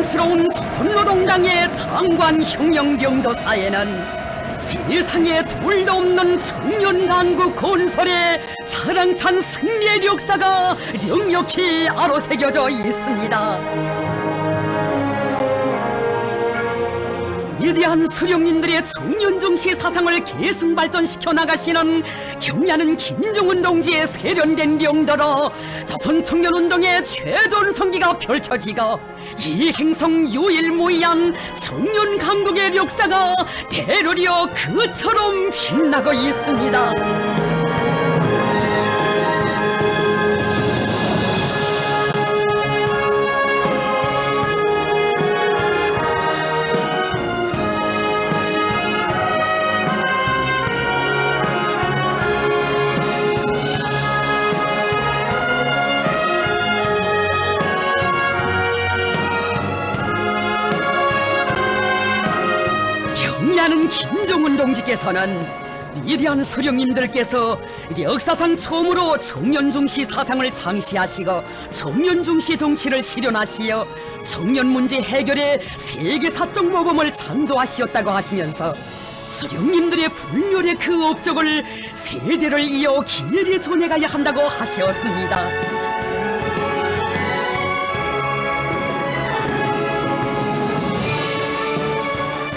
영광스러운 조선노동당의 장관 혁명경도사에는 세상에 둘도 없는 청년강국 건설의 사랑찬 승리의 역사가 력력히 아로새겨져 있습니다. 위대한 수령님들의 청년중시 사상을 계승 발전시켜 나가시는 경야는 김정은 동지의 세련된 명도로 조선 청년운동의 최전성기가 펼쳐지고 이 행성 유일무이한 청년 강국의 역사가 대로리어 그처럼 빛나고 있습니다. 경야는 김정은 동지께서는 위대한 수령님들께서 역사상 처음으로 청년중시 사상을 창시하시고 청년중시 정치를 실현하시어 청년 문제 해결에 세계사적 모범을 창조하시었다고 하시면서 수령님들의 불멸의 그 업적을 세대를 이어 길이 전해가야 한다고 하셨습니다.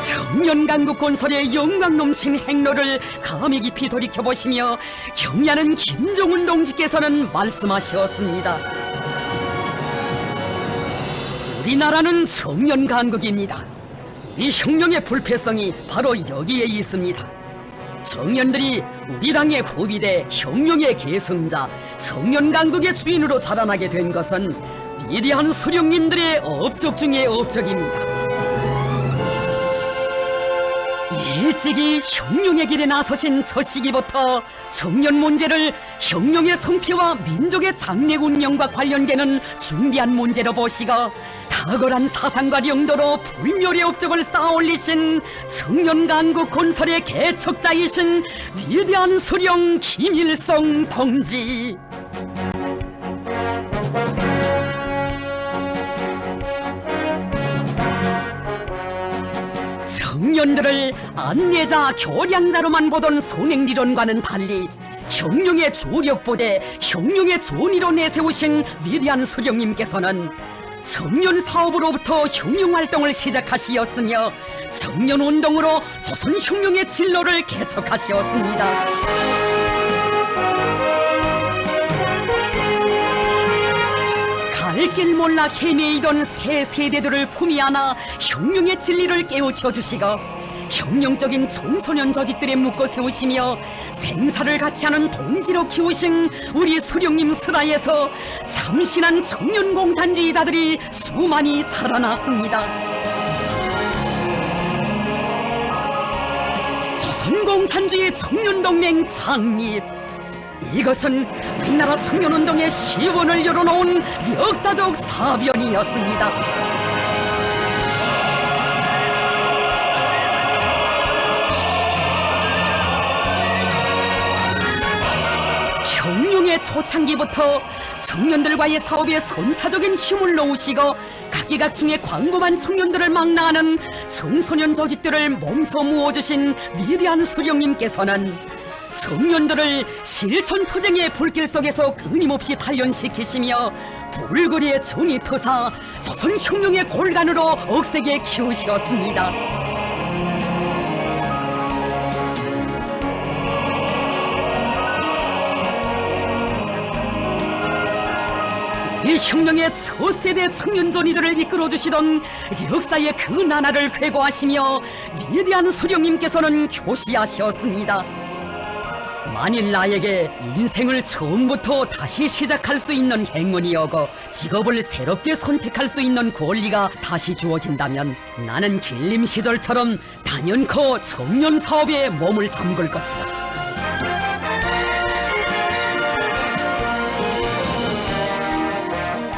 청년강국 건설의 영광 넘친 행로를 감히 깊이 돌이켜보시며 경야는 김정은 동지께서는 말씀하셨습니다. 우리나라는 청년강국입니다. 우리 혁명의 불패성이 바로 여기에 있습니다. 청년들이 우리 당의 후비대 혁명의 계승자 청년강국의 주인으로 자라나게 된 것은 위대한 수령님들의 업적 중의 업적입니다. 일찍이 혁명의 길에 나서신 첫 시기부터 청년 문제를 혁명의 성패와 민족의 장래 운영과 관련되는 중대한 문제로 보시고 탁월한 사상과 영도로 불멸의 업적을 쌓아올리신 청년강국 건설의 개척자이신 위대한 수령 김일성 동지. 청년들을 안내자, 교량자로만 보던 선행리론과는 달리 혁명의 주력부대, 혁명의 존의로 내세우신 위대한 수령님께서는 청년 사업으로부터 혁명활동을 시작하시었으며 청년운동으로 조선혁명의 진로를 개척하시었습니다. 갈 길 몰라 헤매이던 새 세대들을 품이 안아 혁명의 진리를 깨우쳐 주시고 혁명적인 청소년 조직들에 묶어 세우시며 생사를 같이 하는 동지로 키우신 우리 수령님 슬하에서 참신한 청년 공산주의자들이 수많이 자라났습니다. 조선공산주의 청년동맹 창립, 이것은 우리나라 청년운동의 시원을 열어놓은 역사적 사변이었습니다. 혁명의 초창기부터 청년들과의 사업에 선차적인 힘을 놓으시고 각기각층의 광범한 청년들을 망라하는 청소년 조직들을 몸소 모아주신 위대한 수령님께서는 청년들을 실천투쟁의 불길 속에서 끊임없이 단련시키시며 불거리의 정의투사 조선혁명의 골간으로 억세게 키우시었습니다. 이 혁명의 첫 세대 청년존이들을 이끌어주시던 역사의 그 나날을 회고하시며 위대한 수령님께서는 교시하셨습니다. 만일 나에게 인생을 처음부터 다시 시작할 수 있는 행운이 오고 직업을 새롭게 선택할 수 있는 권리가 다시 주어진다면 나는 길림 시절처럼 단연코 청년 사업에 몸을 잠글 것이다.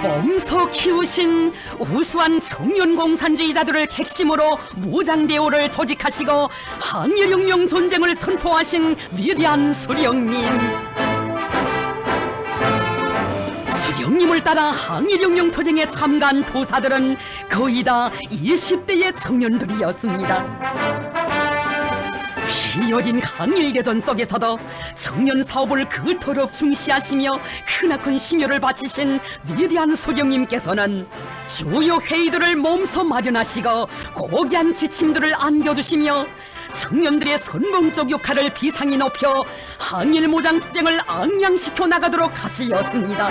몸소 키우신 우수한 청년공산주의자들을 핵심으로 무장대오를 조직하시고 항일혁명 전쟁을 선포하신 위대한 수령님. 수령님을 수령님을 따라 항일혁명투쟁에 참가한 도사들은 거의 다 20대의 청년들이었습니다. 피어진 항일대전 속에서도 청년 사업을 그토록 중시하시며 크나큰 심혈을 바치신 위대한 수령님께서는 주요 회의들을 몸소 마련하시고 고귀한 지침들을 안겨주시며 청년들의 선봉적 역할을 비상히 높여 항일무장 투쟁을 앙양시켜 나가도록 하시었습니다.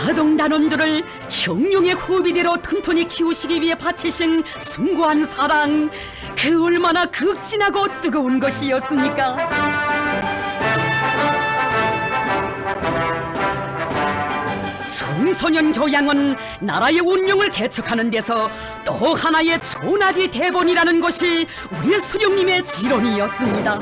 아동 단원들을 형용의 후비대로 튼튼히 키우시기 위해 바치신 숭고한 사랑, 그 얼마나 극진하고 뜨거운 것이었습니까? 청소년 교양은 나라의 운명을 개척하는 데서 또 하나의 초나지 대본이라는 것이 우리 수령님의 지론이었습니다.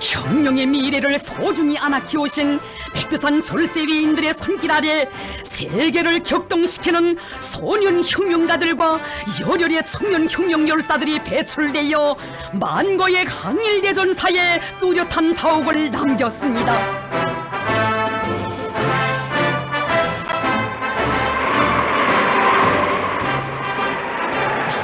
혁명의 미래를 소중히 안아 키우신 백두산 절세위인들의 손길 아래 세계를 격동시키는 소년 혁명가들과 열혈의 청년 혁명 열사들이 배출되어 만거의 항일대전사에 뚜렷한 사옥을 남겼습니다.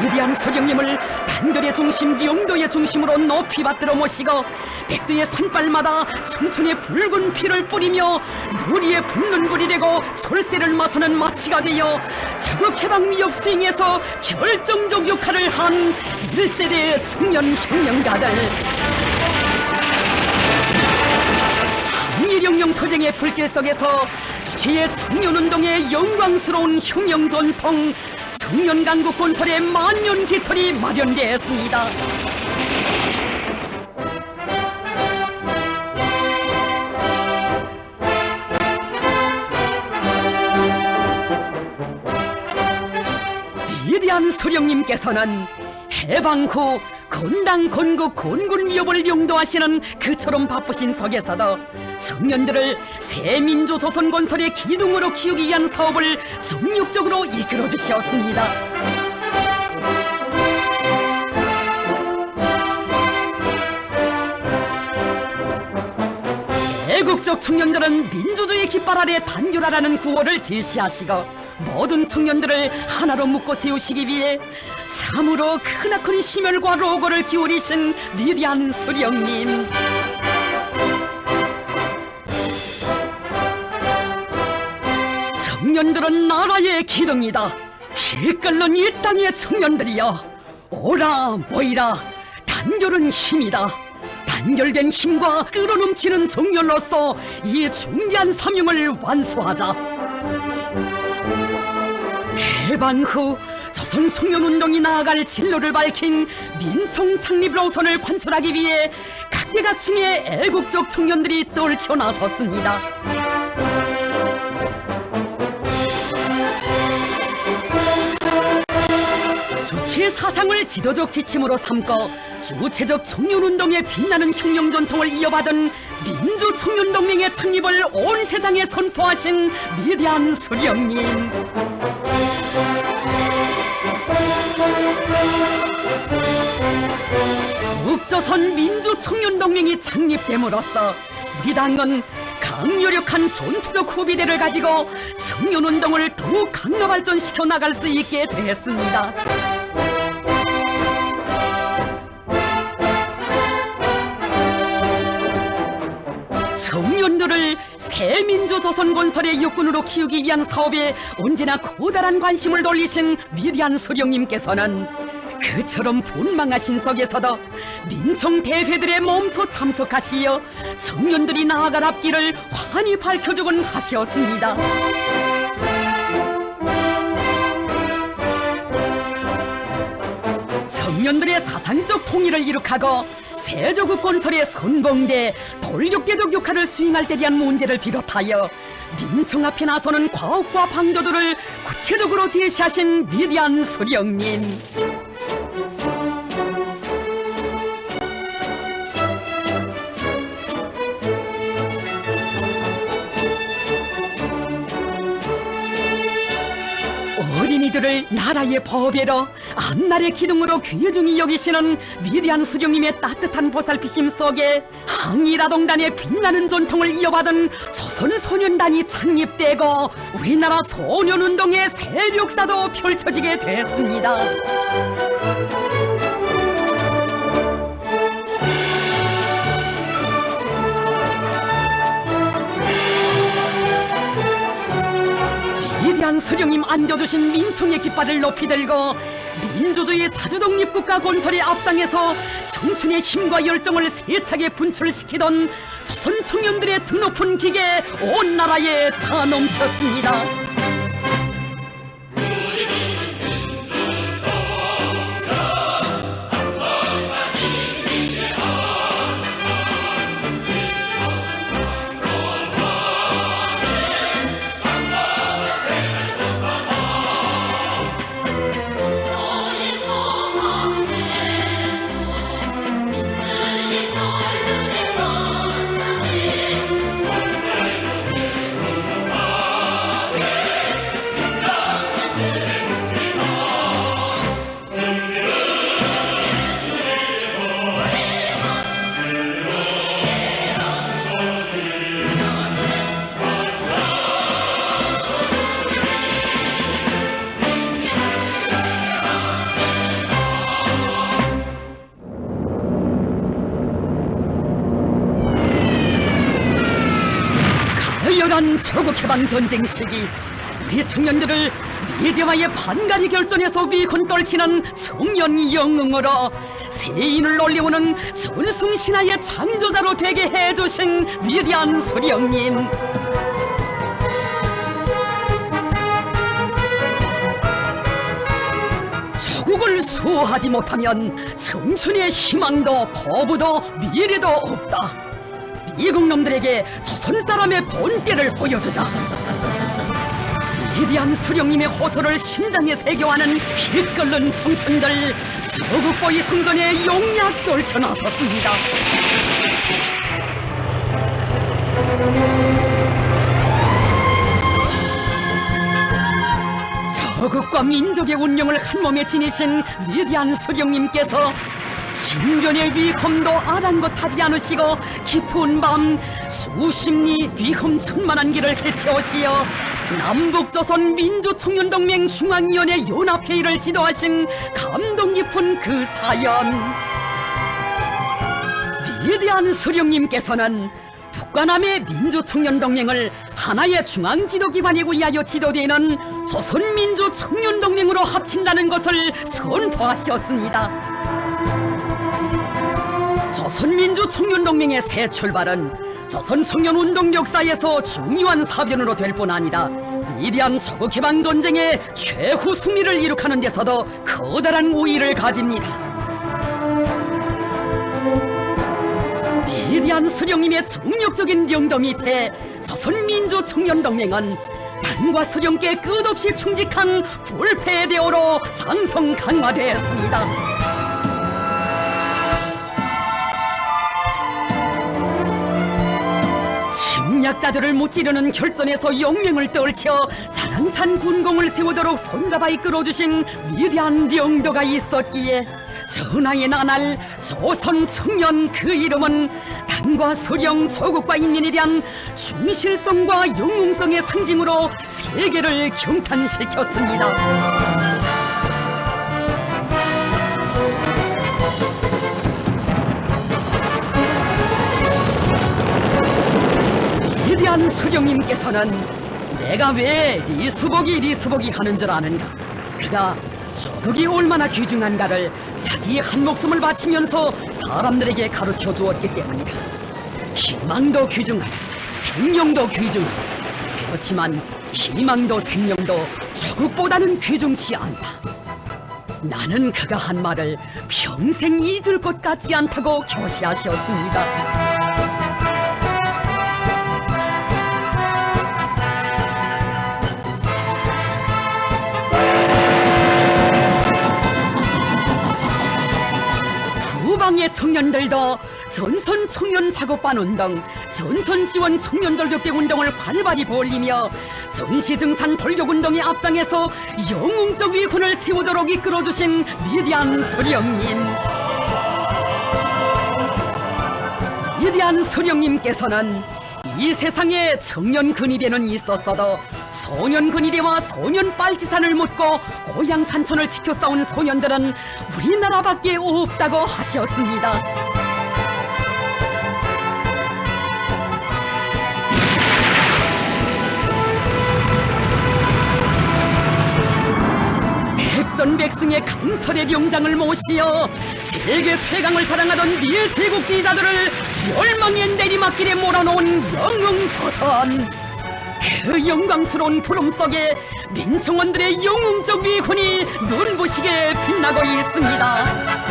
위대한 서령님을 단결의 중심, 영도의 중심으로 높이 받들어 모시고 백두의 산발마다 청춘의 붉은 피를 뿌리며 누리의 붓는 불이 되고 솔세를 마서는 마치가 되어 자국해방 위협 수행에서 결정적 역할을 한 1세대 청년 혁명가들. 항일혁명투쟁의 불길 속에서 주체의 청년운동의 영광스러운 혁명 전통, 청년강국 건설의 만년 깃털이 마련되었습니다. 위대한 수령님께서는 해방 후 건당 건국 건군 위협을 용도하시는 그처럼 바쁘신 속에서도 청년들을 새민주 조선 건설의 기둥으로 키우기 위한 사업을 정력적으로 이끌어 주셨습니다. 애국적 청년들은 민주주의 깃발 아래 단결하라는 구호를 제시하시고 모든 청년들을 하나로 묶어 세우시기 위해 참으로 크나큰 심혈과 로고를 기울이신 위대한 수령님. 청년들은 나라의 기둥이다. 피 끓는 이 땅의 청년들이여, 오라 모이라. 단결은 힘이다. 단결된 힘과 끌어넘치는 정열로서 이 중대한 사명을 완수하자. 해방 후 조선 청년운동이 나아갈 진로를 밝힌 민청 창립로선을 관철하기 위해 각계각층의 애국적 청년들이 떨쳐 나섰습니다. 주체 사상을 지도적 지침으로 삼고 주체적 청년운동의 빛나는 혁명 전통을 이어받은 민주청년동맹의 창립을 온 세상에 선포하신 위대한 수령님. 북조선 민주청년동맹이 창립됨으로써 우리 당은 강요력한 전투력 후비대를 가지고 청년운동을 더욱 강화 발전시켜 나갈 수 있게 됐습니다. 청년들을 새민주 조선 건설의 육군으로 키우기 위한 사업에 언제나 고달한 관심을 돌리신 위대한 수령님께서는 그처럼 분망하신 속에서도 민청 대회들의 몸소 참석하시어 청년들이 나아갈 앞길을 환히 밝혀주곤 하시었습니다. 청년들의 사상적 통일을 이룩하고 세조국 건설의 선봉대, 돌격계적 역할을 수행할 때 대한 문제를 비롯하여 민청 앞에 나서는 과업과 방도들을 구체적으로 제시하신 위대한 수령님. 어린이들을 나라의 법외로 앞날의 기둥으로 귀중히 여기시는 위대한 수령님의 따뜻한 보살피심 속에 항일아동단의 빛나는 전통을 이어받은 조선소년단이 창립되고 우리나라 소년운동의 세력사도 펼쳐지게 됐습니다. 위대한 수령님 안겨주신 민총의 깃발을 높이 들고 민주주의 자주독립국가 건설의 앞장에서 청춘의 힘과 열정을 세차게 분출시키던 조선 청년들의 드높은 기계 온 나라에 차넘쳤습니다. 가열한 조국해방전쟁 시기 우리 청년들을 미제와의 반가리 결전에서 위권 떨치는 청년 영웅으로 세인을 올려오는 전승신화의 창조자로 되게 해주신 위대한 수령님, 조국을 수호하지 못하면 청춘의 희망도 포부도 미래도 없다. 미국 놈들에게 조선 사람의 본때를 보여주자. 위대한 수령님의 호소를 심장에 새겨하는 피 끓는 청춘들, 조국보위 성전에 용약 떨쳐 나섰습니다. 조국과 민족의 운명을 한몸에 지니신 위대한 수령님께서 신변의 위험도 아랑곳하지 않으시고 깊은 밤 수십리 위험천만한 길을 헤쳐오시어 남북조선 민주청년동맹 중앙위원회 연합회의를 지도하신 감동 깊은 그 사연. 위대한 수령님께서는 북과 남의 민주청년동맹을 하나의 중앙지도기관이고 위하여 지도되는 조선민주청년동맹으로 합친다는 것을 선포하셨습니다. 조선민주청년동맹의 새 출발은 조선청년운동 역사에서 중요한 사변으로 될 뿐 아니라 위대한 조국해방전쟁의 최후 승리를 이룩하는 데서도 커다란 우위를 가집니다. 위대한 수령님의 정력적인 영도 밑에 조선민주청년동맹은 당과 수령께 끝없이 충직한 불패대오로 장성 강화되었습니다. 침략자들을 무찌르는 결전에서 용명을 떨쳐 자랑찬 군공을 세우도록 손잡아 이끌어주신 위대한 영도가 있었기에 전하의 나날 조선 청년 그 이름은 당과 수령 조국과 인민에 대한 충실성과 영웅성의 상징으로 세계를 경탄시켰습니다. 위대한 수령님께서는 내가 왜 리수복이 하는 줄 아는가? 그가 조국이 얼마나 귀중한가를 자기 한 목숨을 바치면서 사람들에게 가르쳐 주었기 때문이다. 희망도 귀중하다. 생명도 귀중하다. 그렇지만 희망도 생명도 조국보다는 귀중치 않다. 나는 그가 한 말을 평생 잊을 것 같지 않다고 교시하셨습니다. 후방의 청년들도 전선 청년 작업반 운동, 전선 지원 청년들 격대 운동을 활발히 벌이며 전시증산 돌격 운동에 앞장에서 영웅적 위군을 세우도록 이끌어주신 위대한 수령님. 위대한 수령님께서는 이 세상에 청년 근위대는 있었어도 소년 근위대와 소년 빨치산을 묻고 고향 산천을 지켜 싸운 소년들은 우리나라밖에 없다고 하셨습니다. 백전백승의 강철의 명장을 모시어 세계 최강을 자랑하던 미의 제국주의자들을 멸망의 내리막길에 몰아놓은 영웅조선. 그 영광스러운 부름 속에 민청원들의 영웅적 위군이 눈부시게 빛나고 있습니다.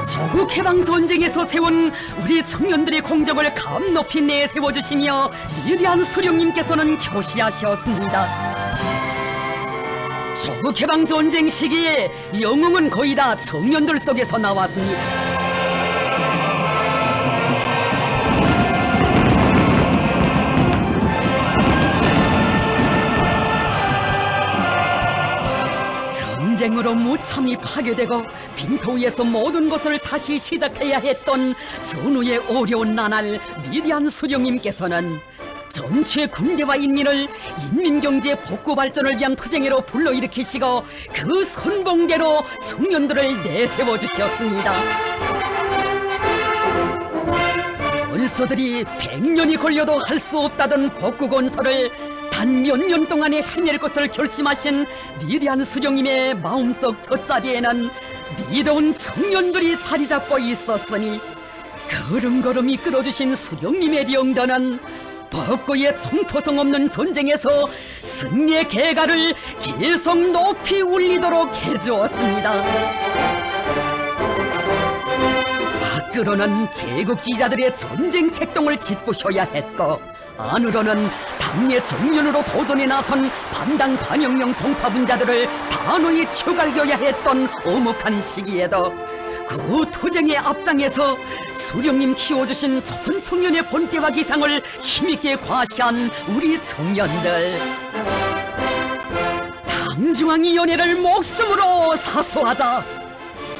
조국해방전쟁에서 세운 우리 청년들의 공적을 감 높이 내세워주시며 위대한 수령님께서는 교시하셨습니다. 조국해방전쟁 시기에 영웅은 거의 다 청년들 속에서 나왔습니다. 전쟁으로 무참히 파괴되고 빈터 위에서 모든 것을 다시 시작해야 했던 전후의 어려운 나날 위대한 수령님께서는 전체 군대와 인민을 인민경제 복구 발전을 위한 투쟁으로 불러일으키시고 그 선봉대로 청년들을 내세워 주셨습니다. 벌써들이 100년이 걸려도 할 수 없다던 복구 건설을 단 몇 년 동안에 해낼 것을 결심하신 위대한 수령님의 마음속 젖자리에는 믿어온 청년들이 자리 잡고 있었으니 걸음걸음 이끌어주신 수령님의 영단은 벚고의 총포성 없는 전쟁에서 승리의 개가를 계속 높이 울리도록 해주었습니다. 밖으로는 제국주의자들의 전쟁 책동을 짓부셔야 했고 안으로는 당의 정년으로 도전에 나선 반당 반혁명 정파분자들을 단호히 쳐갈겨야 했던 엄혹한 시기에도 그 투쟁의 앞장에서 수령님 키워주신 조선 청년의 본때와 기상을 힘있게 과시한 우리 청년들. 당중앙이 연애를 목숨으로 사수하자.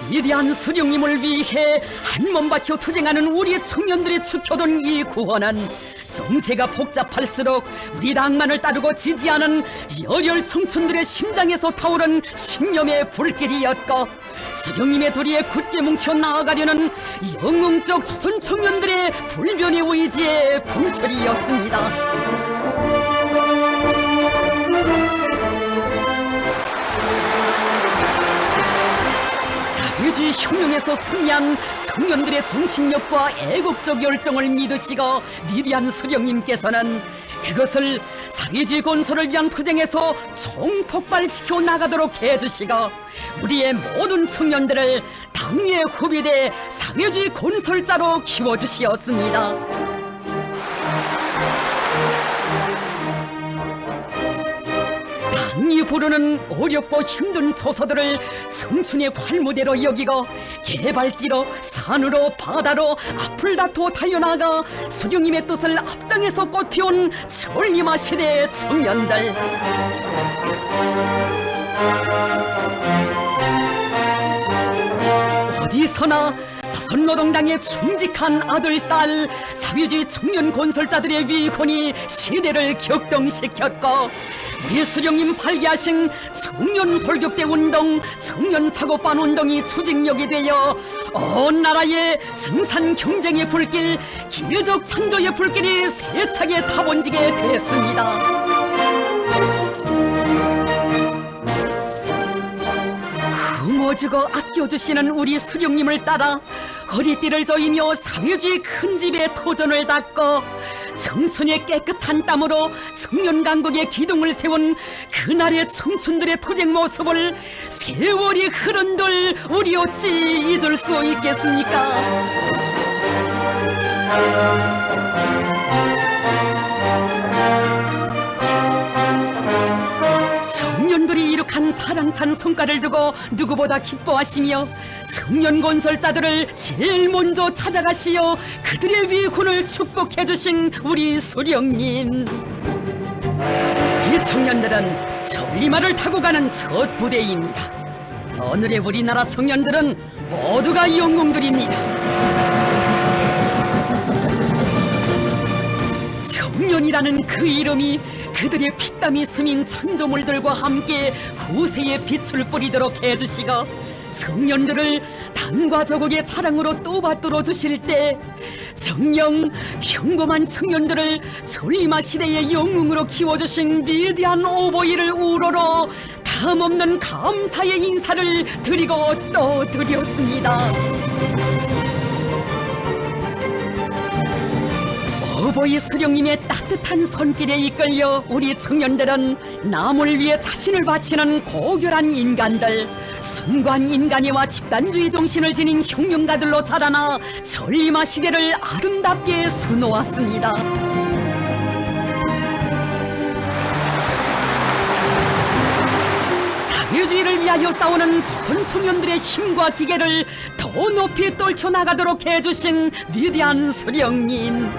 위대한 수령님을 위해 한 몸 바쳐 투쟁하는 우리 청년들이 지켜둔 이 구원은 정세가 복잡할수록 우리 낭만을 따르고 지지하는 열혈 청춘들의 심장에서 타오른 신념의 불길이었고 수령님의 도리에 굳게 뭉쳐 나아가려는 영웅적 조선 청년들의 불변의 의지의 분철이었습니다. 사회주의 혁명에서 승리한 청년들의 정신력과 애국적 열정을 믿으시고 위대한 수령님께서는 그것을 사회주의 건설을 위한 투쟁에서 총폭발시켜 나가도록 해주시고 우리의 모든 청년들을 당의 후비대 사회주의 건설자로 키워주시었습니다. 당이 부르는 어렵고 힘든 조서들을 청춘의 활무대로 여기고 개발지로 산으로 바다로 앞을 다투어 달려나가 수령님의 뜻을 앞장에서 꽃피운 천리마 시대의 청년들. 어디서나 조선노동당의 충직한 아들, 딸, 사회주의 청년 건설자들의 위권이 시대를 격동시켰고 우리 수령님 발기하신 청년 돌격대 운동, 청년 작업반 운동이 추진력이 되어 온 나라의 생산 경쟁의 불길, 기회적 창조의 불길이 세차게 타번지게 됐습니다. 모주고 아껴주시는 우리 수령님을 따라 허리띠를 조이며 사회주의 큰 집에 토전을 닦고 청춘의 깨끗한 땀으로 청년 강국의 기둥을 세운 그날의 청춘들의 투쟁 모습을 세월이 흐른들 우리 어찌 잊을 수 있겠습니까? 청년들이 이룩한 자랑 사랑찬 성과를 두고 누구보다 기뻐하시며 청년 건설자들을 제일 먼저 찾아가시어 그들의 위훈을 축복해 주신 우리 수령님. 우리 청년들은 천리마를 타고 가는 첫 부대입니다. 오늘의 우리나라 청년들은 모두가 영웅들입니다. 청년이라는 그 이름이 그들의 피땀이 스민 창조물들과 함께 후세에 빛을 뿌리도록 해주시고 청년들을 당과 조국의 자랑으로 또받들어 주실 때 정녕 평범한 청년들을 천리마 시대의 영웅으로 키워주신 위대한 오보이를 우러러 담없는 감사의 인사를 드리고 또 드렸습니다. 오보이 수령님의 따뜻한 손길에 이끌려 우리 청년들은 남을 위해 자신을 바치는 고결한 인간들, 순관 인간애와 집단주의 정신을 지닌 혁명가들로 자라나 천리마 시대를 아름답게 수놓았습니다. 사회주의를 위하여 싸우는 조선 청년들의 힘과 기계를 더 높이 떨쳐나가도록 해주신 위대한 수령님.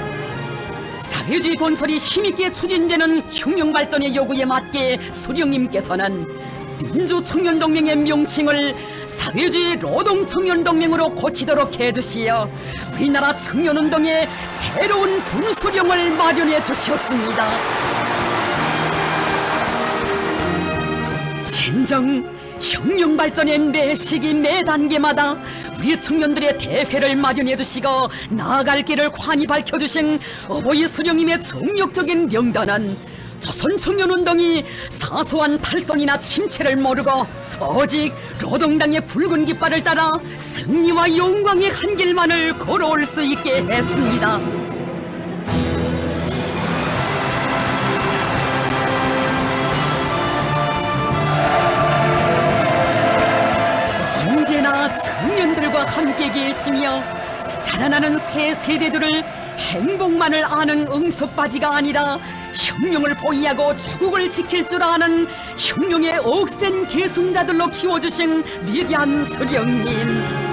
사회주의 건설이 힘있게 추진되는 혁명발전의 요구에 맞게 수령님께서는 민주청년동맹의 명칭을 사회주의 노동청년동맹으로 고치도록 해주시어 우리나라 청년운동의 새로운 분수령을 마련해 주셨습니다. 진정 혁명발전의 매 시기 매 단계마다 우리 청년들의 대회를 마련해 주시고 나아갈 길을 환히 밝혀주신 어버이 수령님의 정력적인 명단은 조선 청년운동이 사소한 탈선이나 침체를 모르고 오직 노동당의 붉은 깃발을 따라 승리와 영광의 한 길만을 걸어올 수 있게 했습니다. 언제나 청년들과 함께 계시며 자라나는 새 세대들을 행복만을 아는 응석바지가 아니라 혁명을 보위하고 조국을 지킬 줄 아는 혁명의 억센 계승자들로 키워주신 위대한 수령님.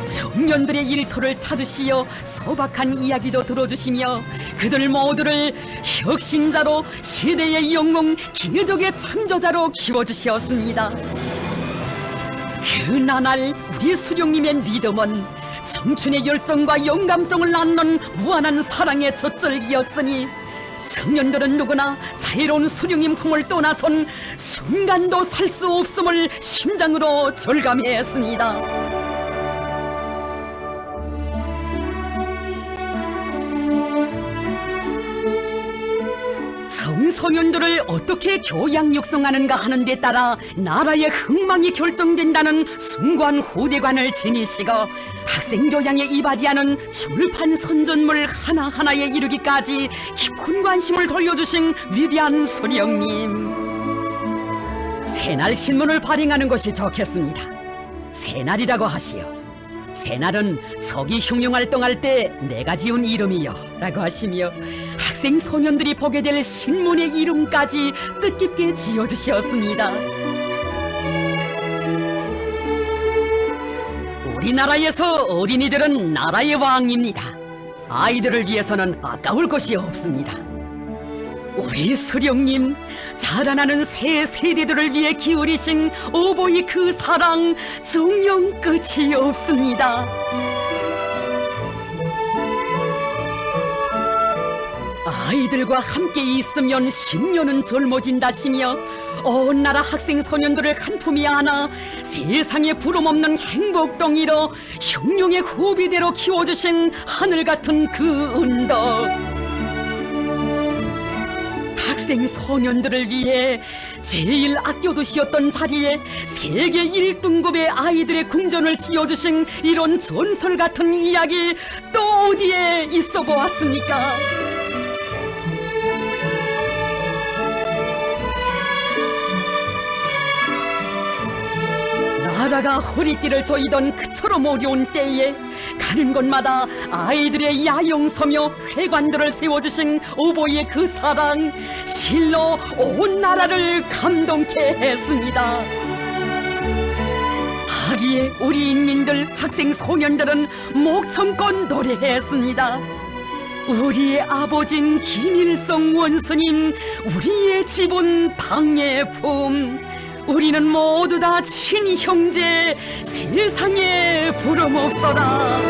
청년들의 일터를 찾으시어 소박한 이야기도 들어주시며 그들 모두를 혁신자로 시대의 영웅 기적의 창조자로 키워주셨습니다. 그 나날 우리 수령님의 믿음은 청춘의 열정과 영감성을 낳는 무한한 사랑의 젖절기였으니 청년들은 누구나 자유로운 수령님 품을 떠나선 순간도 살 수 없음을 심장으로 절감했습니다. 청소년들을 어떻게 교양 육성하는가 하는 데 따라 나라의 흥망이 결정된다는 숭고한 후대관을 지니시고 학생 교양에 이바지하는 출판 선전물 하나하나에 이르기까지 깊은 관심을 돌려주신 위대한 수령님. 새날 신문을 발행하는 것이 좋겠습니다. 새날이라고 하시오. 새날은 저기 혁명활동할 때 내가 지은 이름이요 라고 하시며 학생 소년들이 보게 될 신문의 이름까지 뜻깊게 지어주셨습니다. 우리나라에서 어린이들은 나라의 왕입니다. 아이들을 위해서는 아까울 것이 없습니다. 우리 수령님, 자라나는 새 세대들을 위해 기울이신 오보이 그 사랑 정녕 끝이 없습니다. 아이들과 함께 있으면 10년은 젊어진다시며 온 나라 학생 소년들을 한 품에 안아 세상에 부름없는 행복동이로 혁명의 후비대로 키워주신 하늘 같은 그 언덕. 학생 소년들을 위해 제일 아껴두시었던 자리에 세계 1등급의 아이들의 궁전을 지어주신 이런 전설 같은 이야기 또 어디에 있어 보았습니까? 나라가 허리띠를 조이던 그처럼 어려운 때에 가는 곳마다 아이들의 야영서며 회관들을 세워주신 어버이의 그 사랑, 실로 온 나라를 감동케 했습니다. 하기에 우리 인민들, 학생 소년들은 목청껏 노래했습니다. 우리의 아버진 김일성 원수님, 우리의 집은 당예품, 우리는 모두 다 친형제, 세상에 부름없어라.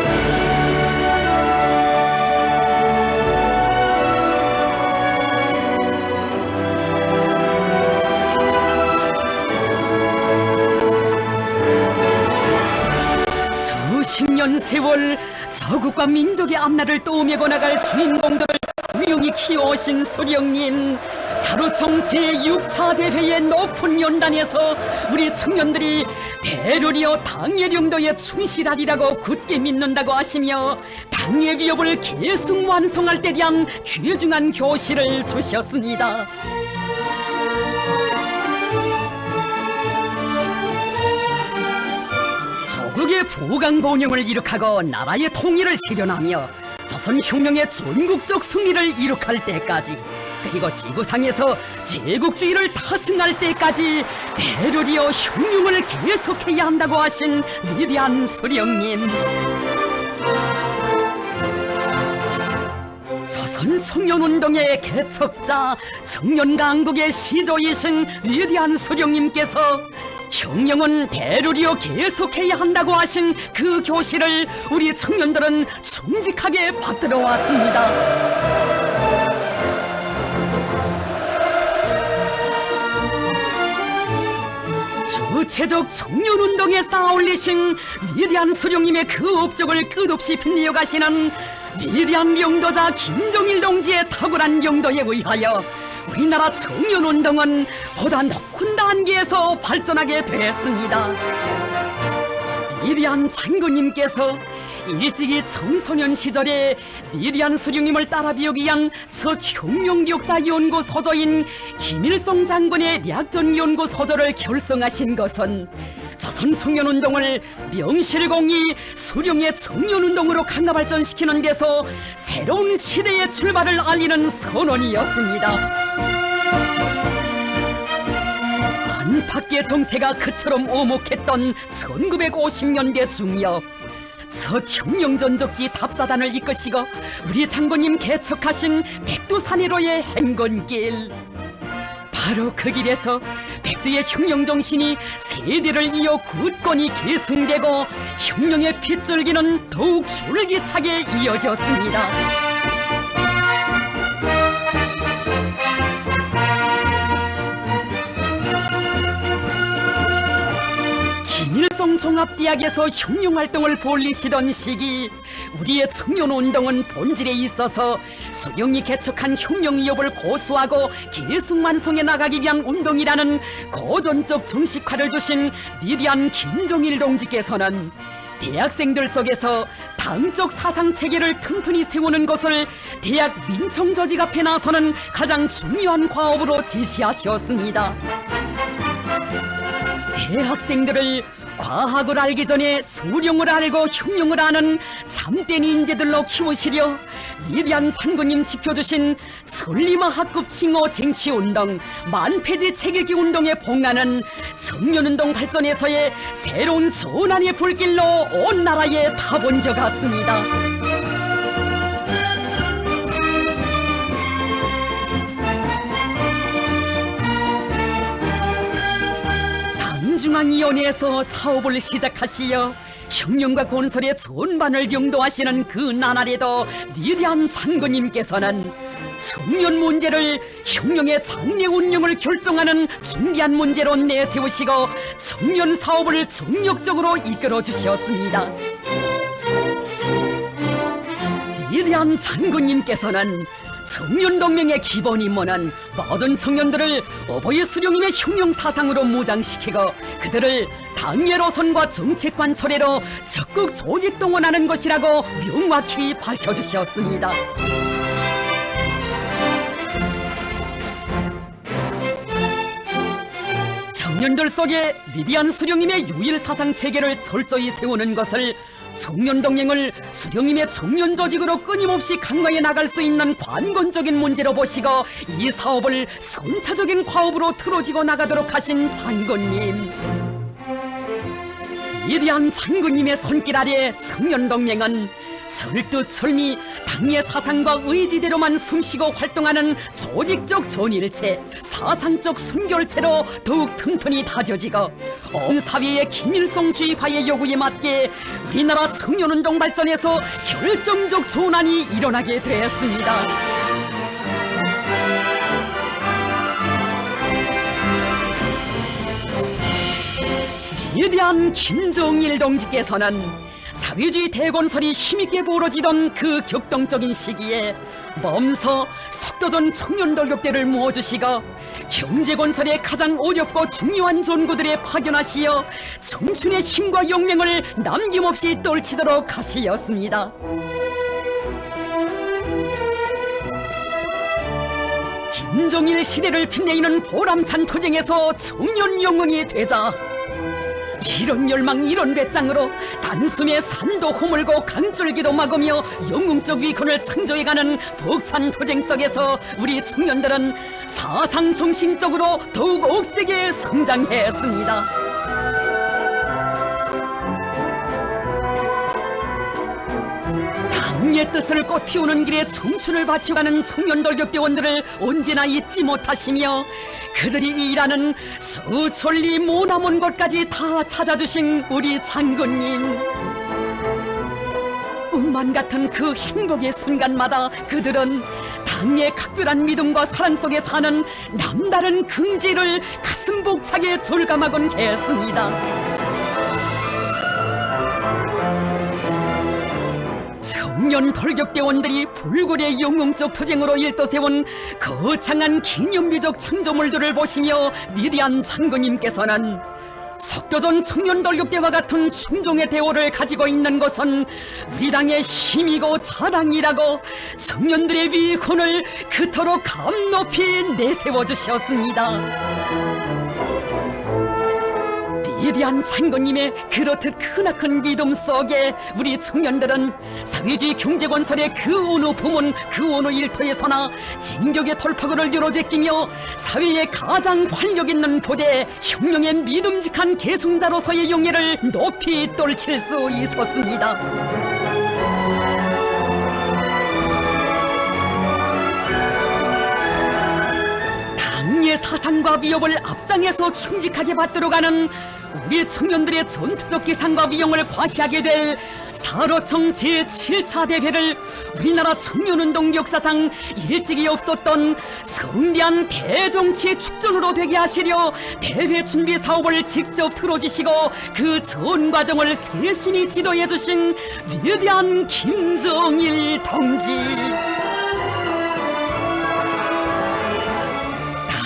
수십 년 세월 서국과 민족의 앞날을 떠오매고 나갈 주인공들을 훌륭히 키워오신 수령님, 사루총 제6차 대회의 높은 연단에서 우리 청년들이 대로리어 당예령도에 충실하리라고 굳게 믿는다고 하시며 당예 위협을 계속 완성할 때 대한 귀중한 교실을 주셨습니다. 조국의 부강본영을 이룩하고 나라의 통일을 실현하며 조선혁명의 전국적 승리를 이룩할 때까지, 그리고 지구상에서 제국주의를 타승할 때까지 대로리어 혁명을 계속해야 한다고 하신 위대한 수령님, 조선 청년운동의 개척자, 청년강국의 시조이신 위대한 수령님께서 혁명은 대로리어 계속해야 한다고 하신 그 교실을 우리 청년들은 충직하게 받들어 왔습니다. 주체적 청년운동에 쌓아올리신 위대한 수령님의 그 업적을 끝없이 빛내어 가시는 위대한 영도자 김정일 동지의 탁월한 영도에 의하여 우리나라 청년운동은 보다 높은 단계에서 발전하게 되었습니다. 위대한 장군님께서 일찍이 청소년 시절에 위대한 수령님을 따라 배우기 위한 첫 혁명역사연구소조인 김일성 장군의 략전연구소조를 결성하신 것은 조선 청년운동을 명실공히 수령의 청년운동으로 강화 발전시키는 데서 새로운 시대의 출발을 알리는 선언이었습니다. 안팎의 정세가 그처럼 오목했던 1950년대 중엽, 첫 혁명전적지 답사단을 이끄시고 우리 장군님 개척하신 백두산해로의 행군길, 바로 그 길에서 백두의 혁명정신이 세대를 이어 굳건히 계승되고 혁명의 핏줄기는 더욱 줄기차게 이어졌습니다. 김일성 종합대학에서 혁명활동을 벌이시던 시기, 우리의 청년운동은 본질에 있어서 수령이 개척한 혁명 위협을 고수하고 계속 완성해 나가기 위한 운동이라는 고전적 정식화를 두신 위대한 김정일 동지께서는 대학생들 속에서 당적 사상체계를 튼튼히 세우는 것을 대학 민청조직 앞에 나서는 가장 중요한 과업으로 제시하셨습니다. 대학생들을 과학을 알기 전에 수령을 알고 혁명을 아는 참된 인재들로 키우시려 위대한 장군님 지켜주신 천리마학급 칭호 쟁취운동, 만폐지 책읽기 운동에 봉하는 청년운동 발전에서의 새로운 전환의 불길로 온 나라에 타본져 갔습니다. 중앙위원회에서 사업을 시작하시어 혁명과 건설의 전반을 영도하시는 그 나날에도 위대한 장군님께서는 청년 문제를 혁명의 장래 운영을 결정하는 중대한 문제로 내세우시고 청년 사업을 정력적으로 이끌어 주셨습니다. 위대한 장군님께서는 청년동맹의 기본 임무는 모든 청년들을 어버이 수령님의 혁명 사상으로 무장시키고 그들을 당예로선과 정책관 철회로 적극 조직 동원하는 것이라고 명확히 밝혀주셨습니다. 청년들 속에 위대한 수령님의 유일 사상 체계를 철저히 세우는 것을 청년동맹을 수령님의 청년 조직으로 끊임없이 강화해 나갈 수 있는 관건적인 문제로 보시고 이 사업을 선차적인 과업으로 틀어지고 나가도록 하신 장군님. 위대한 장군님의 손길 아래 청년동맹은 철두철미 당의 사상과 의지대로만 숨쉬고 활동하는 조직적 전일체, 사상적 순결체로 더욱 튼튼히 다져지고 온 사회의 김일성주의화의 요구에 맞게 우리나라 청년운동 발전에서 결정적 전환이 일어나게 되었습니다. 위대한 김정일 동지께서는 사회주의 대건설이 힘있게 벌어지던 그 격동적인 시기에 먼저 석도전 청년돌격대를 모아주시고 경제건설의 가장 어렵고 중요한 전구들에 파견하시어 청춘의 힘과 용맹을 남김없이 떨치도록 하시었습니다. 김정일 시대를 빛내는 보람찬 투쟁에서 청년 영웅이 되자 이런 열망 이런 배짱으로 단숨에 산도 허물고 강줄기도 막으며 영웅적 위권을 창조해가는 벅찬 투쟁 속에서 우리 청년들은 사상 정신적으로 더욱 억세게 성장했습니다. 당의 뜻을 꽃피우는 길에 청춘을 바쳐가는 청년돌격대원들을 언제나 잊지 못하시며 그들이 일하는 수천리 모나먼 곳까지 다 찾아주신 우리 장군님. 꿈만 같은 그 행복의 순간마다 그들은 당의 각별한 믿음과 사랑 속에 사는 남다른 긍지를 가슴 벅차게 절감하곤 했습니다. 청년 돌격대원들이 불굴의 영웅적 투쟁으로 일떠세운 거창한 기념비적 창조물들을 보시며 위대한 장군님께서는 석도전 청년 돌격대와 같은 충종의 대오를 가지고 있는 것은 우리 당의 힘이고 자랑이라고 청년들의 위권을 그토록 감높이 내세워 주셨습니다. 위대한 장군님의 그렇듯 크나큰 믿음 속에 우리 청년들은 사회주의 경제건설의 그 어느 부문 그 어느 일터에서나 진격의 돌파구를 늘어제끼며 사회의 가장 활력 있는 부대 혁명의 믿음직한 계승자로서의 용예를 높이 떨칠 수 있었습니다. 당의 사상과 위협을 앞장에서 충직하게 받들어가는 우리 청년들의 전투적 기상과 위용을 과시하게 될 사로청 제7차 대회를 우리나라 청년운동 역사상 일찍이 없었던 성대한 대정치의 축전으로 되게 하시려 대회 준비 사업을 직접 틀어주시고 그 전 과정을 세심히 지도해 주신 위대한 김정일 동지.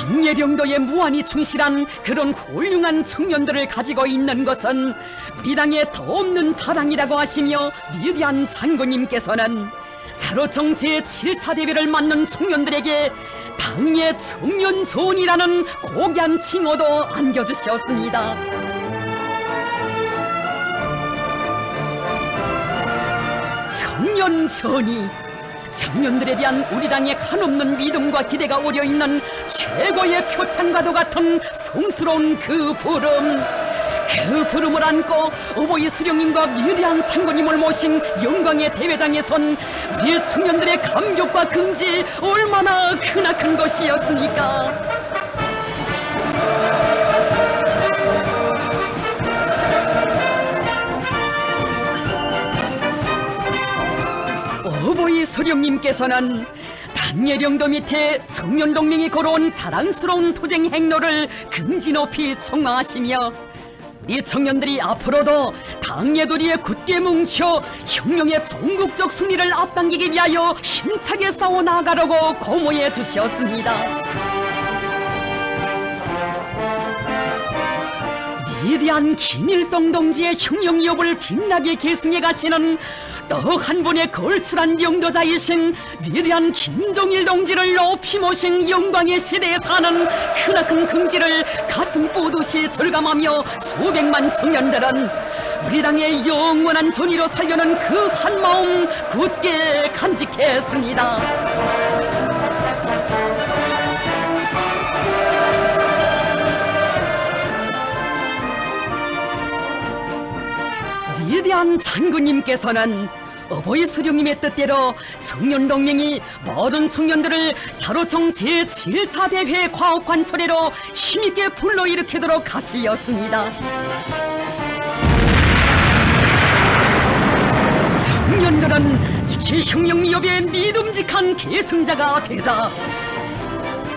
당예령도에 무한히 충실한 그런 훌륭한 청년들을 가지고 있는 것은 우리 당의 더없는 사랑이라고 하시며 위대한 장군님께서는 사로청 제7차 대회를 맞는 청년들에게 당의 청년손이라는 고귀한 칭호도 안겨주셨습니다. 청년손이 청년들에 대한 우리 당의 한없는 믿음과 기대가 어려있는 최고의 표창과도 같은 성스러운 그 부름을 안고 어버이 수령님과 위대한 장군님을 모신 영광의 대회장에 선 우리 청년들의 감격과 긍지 얼마나 크나큰 것이었습니까? 어버이 수령님께서는 당예령도 밑에 청년동맹이 걸어온 자랑스러운 투쟁 행로를 긍지 높이 청하하시며 우리 청년들이 앞으로도 당예도리에 굳게 뭉쳐 혁명의 전국적 승리를 앞당기기 위하여 힘차게 싸워나가려고 고모해 주셨습니다. 위대한 김일성 동지의 혁명 위협을 빛나게 계승해 가시는 또 한 번에 걸출한 영도자이신 위대한 김정일 동지를 높이 모신 영광의 시대에 사는 크나큰 긍지를 가슴 뽀듯이 절감하며 수백만 청년들은 우리 당의 영원한 존의로 살려는 그 한 마음 굳게 간직했습니다. 위대한 장군님께서는 어버이 수령님의 뜻대로 청년동맹이 모든 청년들을 사로청 제7차 대회 과학관철회로 힘있게 불러일으키도록 하시었습니다. 청년들은 주체혁명위협의 믿음직한 계승자가 되자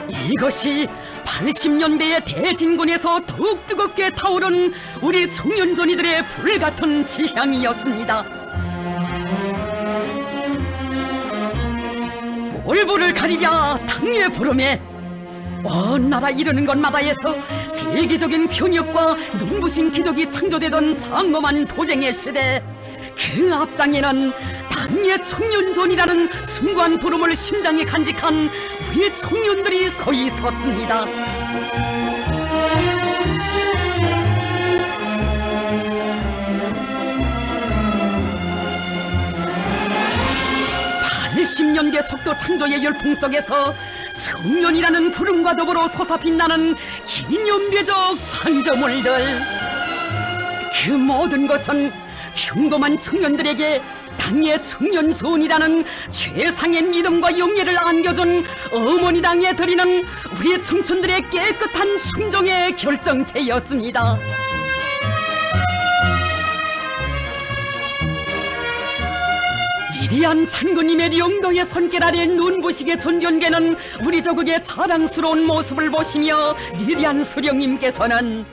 이것이 80년대의 대진군에서 더욱 뜨겁게 타오른 우리 청년존이들의 불같은 지향이었습니다. 볼보를 가리랴 당의 부름에 온 나라 이르는 곳마다에서 세계적인 병역과 눈부신 기적이 창조되던 장엄한 도쟁의 시대, 그 앞장에는 당의 청년존이라는 숭고한 부름을 심장에 간직한 우리 청년들이 서 있었습니다. (80년대) 속도 창조의 열풍 속에서 청년이라는 부름과 더불어 솟아 빛나는 기념비적 창조물들, 그 모든 것은 평범한 청년들에게 당의 청년존이라는 최상의 믿음과 용기를 안겨준 어머니 당에 드리는 우리 청춘들의 깨끗한 충정의 결정체였습니다. 위대한 장군님의 영도의 손길 아래 눈부시게 존경되는 우리 조국의 자랑스러운 모습을 보시며 위대한 수령님께서는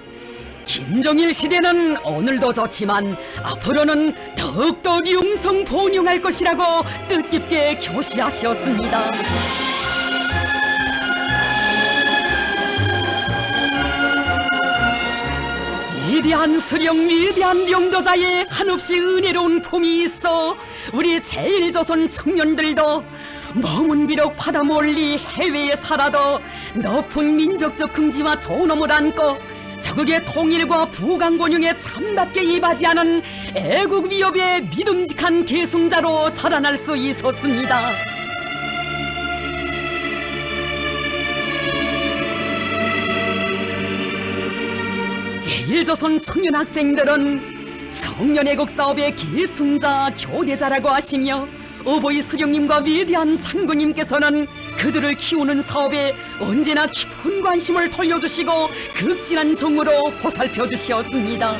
김정일 시대는 오늘도 좋지만 앞으로는 더욱더 융성본용할 것이라고 뜻깊게 교시하셨습니다. 위대한 수령, 위대한 영도자의 한없이 은혜로운 품이 있어 우리 제1조선 청년들도 몸은 비록 바다 멀리 해외에 살아도 높은 민족적 긍지와 존엄을 안고 자국의 통일과 부강권용에 참답게 이바지하는 애국 위협의 믿음직한 계승자로 자라날 수 있었습니다. 제1조선 청년 학생들은 청년애국 사업의 계승자, 교대자라고 하시며 어버이 수령님과 위대한 장군님께서는 그들을 키우는 사업에 언제나 깊은 관심을 돌려주시고 극진한 정으로 보살펴 주시었습니다.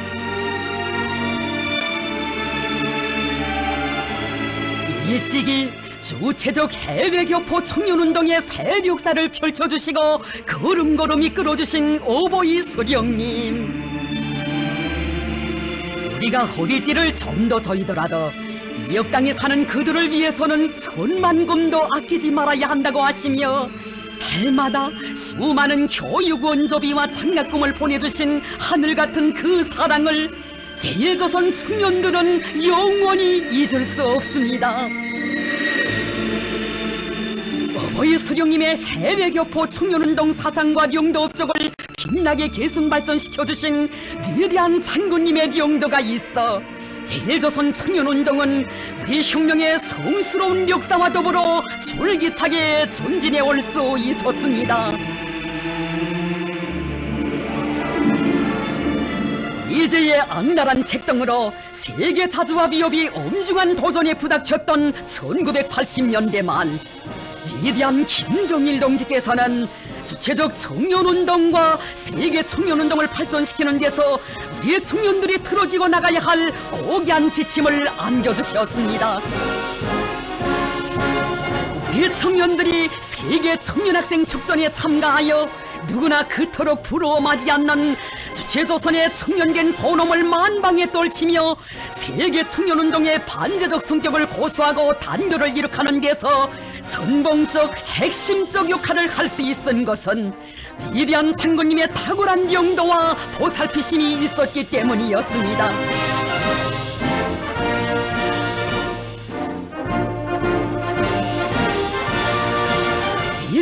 일찍이 주체적 해외교포 청년운동의 세력사를 펼쳐주시고 걸음걸음 이끌어주신 어버이 수령님, 우리가 허리띠를 좀 더 조이더라도 이 역당에 사는 그들을 위해서는 천만금도 아끼지 말아야 한다고 하시며 해마다 수많은 교육 원조비와 장학금을 보내주신 하늘같은 그 사랑을 제1조선 청년들은 영원히 잊을 수 없습니다. 어버이 수령님의 해외교포 청년운동 사상과 용도 업적을 빛나게 계승 발전시켜주신 위대한 장군님의 용도가 있어 제1조선 청년운동은 우리 혁명의 성스러운 역사와 더불어 줄기차게 전진해 올 수 있었습니다. 이제의 악랄한 책동으로 세계 자주와 위협이 엄중한 도전에 부닥쳤던 1980년대 말, 위대한 김정일 동지께서는 주체적 청년운동과 세계 청년운동을 발전시키는 데서 우리의 청년들이 틀어지고 나가야 할 고귀한 지침을 안겨주셨습니다. 우리 청년들이 세계 청년학생 축전에 참가하여 누구나 그토록 부러워하지 않는 주체조선의 청년된 존엄을 만방에 떨치며 세계 청년운동의 반제적 성격을 고수하고 단결을 이룩하는 데서 선봉적 핵심적 역할을 할 수 있은 것은 위대한 장군님의 탁월한 용도와 보살피심이 있었기 때문이었습니다.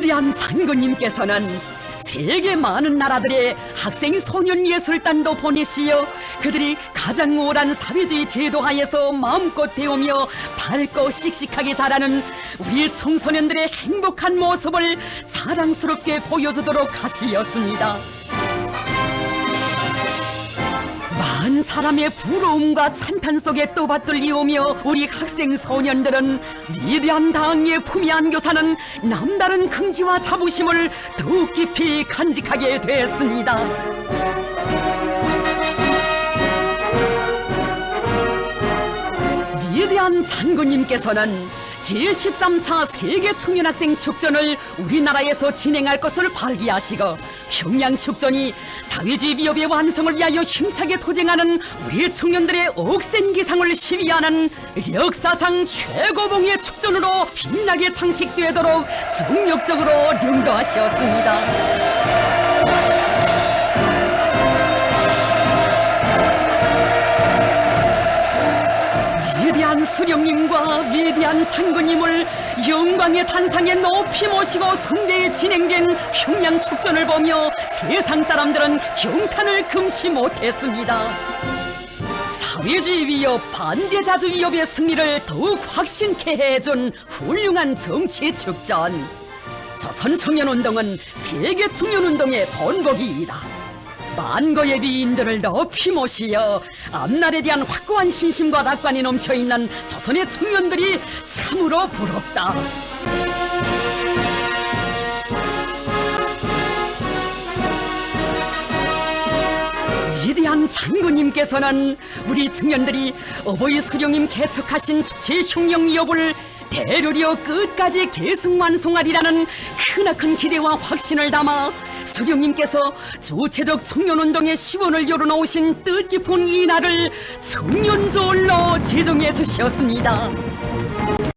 위대한 장군님께서는 세계 많은 나라들의 학생 소년 예술단도 보내시어 그들이 가장 우월한 사회주의 제도 하에서 마음껏 배우며 밝고 씩씩하게 자라는 우리 청소년들의 행복한 모습을 자랑스럽게 보여주도록 하시었습니다. 많은 사람의 부러움과 찬탄 속에 떠받들리오며 우리 학생 소년들은 위대한 당의 품위 안교사는 남다른 긍지와 자부심을 더욱 깊이 간직하게 되었습니다. 위대한 장군님께서는 제13차 세계 청년학생 축전을 우리나라에서 진행할 것을 발기하시고 평양축전이 사회주의 위협의 완성을 위하여 힘차게 투쟁하는 우리 청년들의 억센 기상을 시위하는 역사상 최고봉의 축전으로 빛나게 장식되도록 정력적으로 령도하셨습니다. 위대한 수령님과 위대한 장군님을 영광의 단상에 높이 모시고 성대에 진행된 평양축전을 보며 세상 사람들은 경탄을 금치 못했습니다. 사회주의 위협, 반제자주 위협의 승리를 더욱 확신케 해준 훌륭한 정치축전. 조선청년운동은 세계청년운동의 본보기이다. 만고의 위인들을 높이 모시어 앞날에 대한 확고한 신심과 낙관이 넘쳐있는 조선의 청년들이 참으로 부럽다. 위대한 장군님께서는 우리 청년들이 어버이 수령님 개척하신 제 혁명 위협을 대르려 끝까지 계승완송하리라는 크나큰 기대와 확신을 담아 수령님께서 주체적 청년운동의 시원을 열어놓으신 뜻깊은 이 날을 청년절로 제정해 주셨습니다.